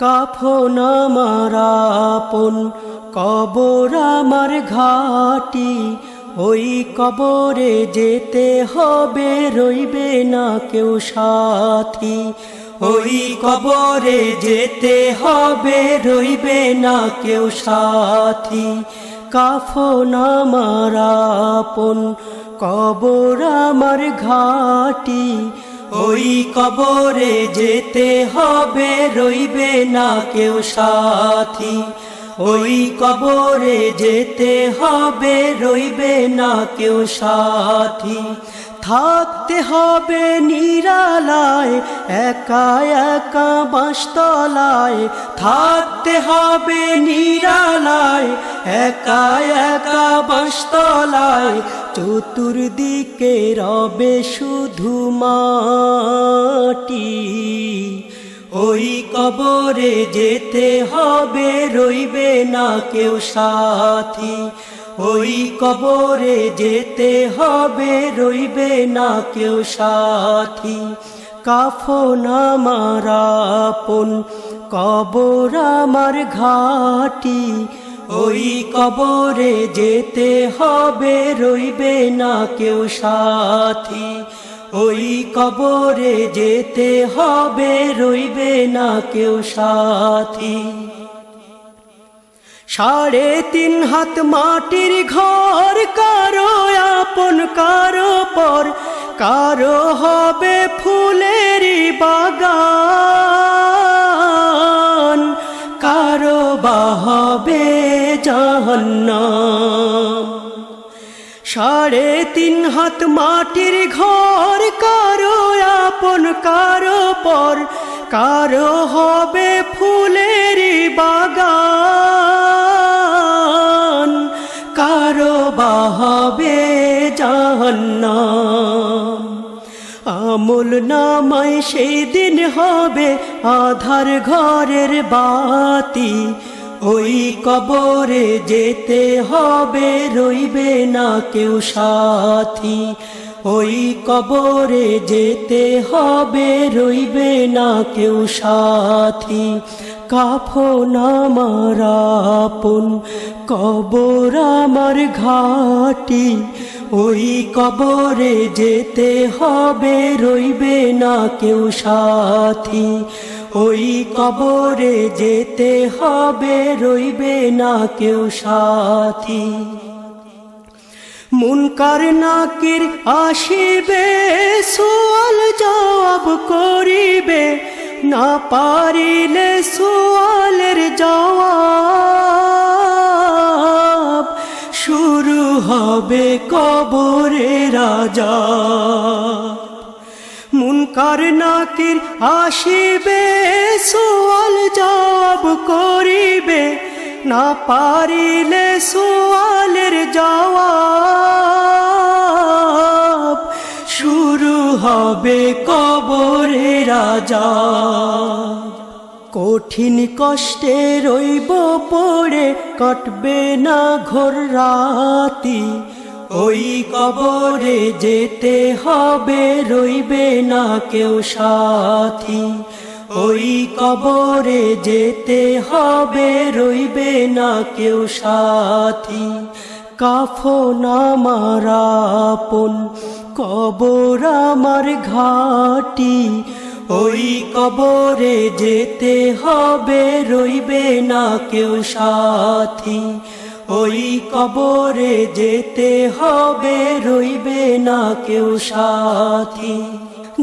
কাফন আমার আপন, কবর আমার ঘাটি, ওই কবরে যেতে হবে, রইবে না কেউ সাথী। ওই কবরে যেতে হবে, রইবে না কেউ সাথী। কাফন আমার আপন, কবর আমার ঘাটি, ওই কবরে যেতে হবে, রইবে না কেউ সাথী। ওই কবরে যেতে হবে, রইবে না কেউ সাথী। থাকতে হবে নিরালায়, একা একা বাঁশতলায়। থাকতে হবে নিরালায়, একা একা বাঁশতলায়। চতুর্দিকে রবে শুধু মাটি, ওই কবরে যেতে হবে, রইবে না কেউ সাথী। ওই কবরে যেতে হবে, রইবে না কেউ সাথী। কাফন আমার আপন, কবর আমার ঘাটি, ওই কবরে যেতে হবে, রইবে না কেউ সাথী। ওই কবরে যেতে হবে, রইবে না কেউ সাথী। 3.5 হাত মাটির ঘর, কারো আপন কারো পর, কারো হবে ফুলেরই বাগান, কারো বা হবে জাহান্নাম। 3.5 হাত মাটির ঘর, কারো আপন কারো পর, কারো হবে ফুলেরই বাগান, কারো বা হবে জাহান্নাম। আমল নামায় সেদিন হবে আধার ঘরের বাতি, ওই কবরে যেতে হবে, রইবে না কেউ সাথী। ওই কবরে যেতে হবে, রইবে না কেউ সাথী। কাফন আমার আপন, কবর আমার ঘাটি, ওই কবরে যেতে হবে, রইবে না কেউ সাথী। ওই কবরে যেতে হবে, রইবে না কেউ সাথী। মুনকার নাকির আসিবে, সুয়াল জবাব করিবে, না পারিলে সুয়ালের জবাব। শুরু হবে কবরের আযাব। মুনকার নাকির আসিবে, সুয়াল জবাব করিবে, না পারিলে সুয়ালের জবাব। শুরু হবে কবরের আযাব। কঠিন কষ্টে রইব পড়ে, কাটবে না ঘোর রাতি, ওই কবরে যেতে হবে, রইবে না কেউ সাথী। ওই কবরে যেতে হবে, রইবে না কেউ সাথী। কাফন আমার আপন, কবর আমার ঘাটি, ওই কবরে যেতে হবে, রইবে না কেউ সাথী। ওই কবরে যেতে হবে, রইবে না কেউ সাথী।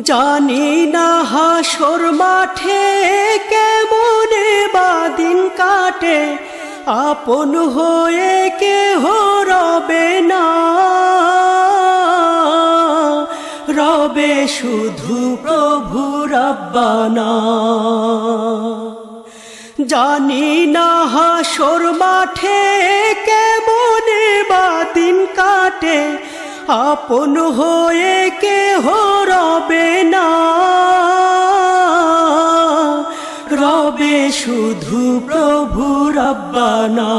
জানি না হাসর মাঠে কেমনে বা দিন কাটে, আপন হয়ে কেহ রবে না, রবে শুধু প্রভু রব্বানা। জানি না হাসর মাঠে কেমনে বা দিন কাটে, আপন হয়ে কেহ রবে না, রবে শুধু প্রভু রব্বানা।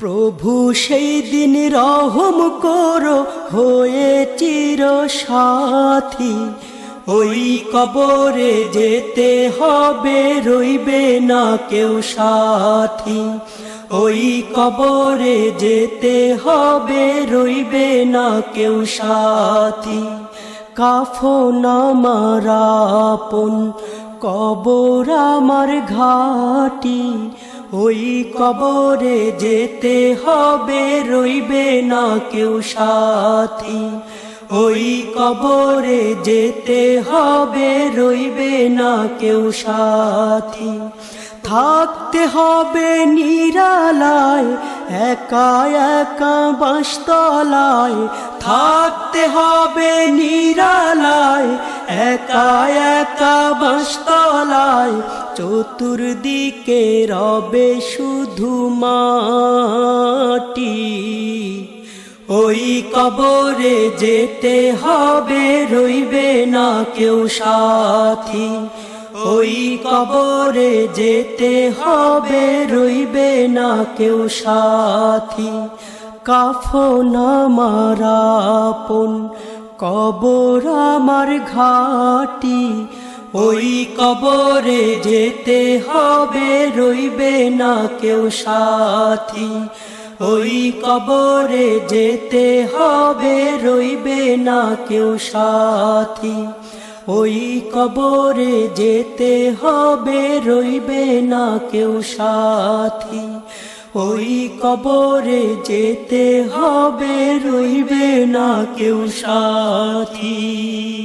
প্রভু সেই দিন রহম করো হয়ে চির সাথী, ওই কবরে যেতে হবে, রইবে না কেউ সাথী। ওই কবরে যেতে হবে, রইবে না কেউ সাথী। কাফন আমার আপন, কবর আমার ঘাটি। ওই কবরে যেতে হবে, রইবে না কেউ সাথী। ওই কবরে যেতে হবে, রইবে না কেউ সাথী। থাকতে হবে নিরালায়, একা একা বাঁশতলায়। থাকতে হবে নিরালায়, একা একা বাঁশতলায়। চতুর্দিকে রবে শুধু মাটি। ওই কবরে যেতে হবে, রইবে না কেউ সাথী। ওই কবরে যেতে হবে, রইবে না কেউ সাথী। কাফন আমার আপন, কবর আমার ঘাটি। ওই কবরে যেতে হবে, রইবে না কেউ সাথী। ওই কবরে যেতে হবে, রইবে না কেউ সাথী। ওই কবরে যেতে হবে, রইবে না কেউ সাথী। ওই কবরে যেতে হবে, রইবে না কেউ সাথী।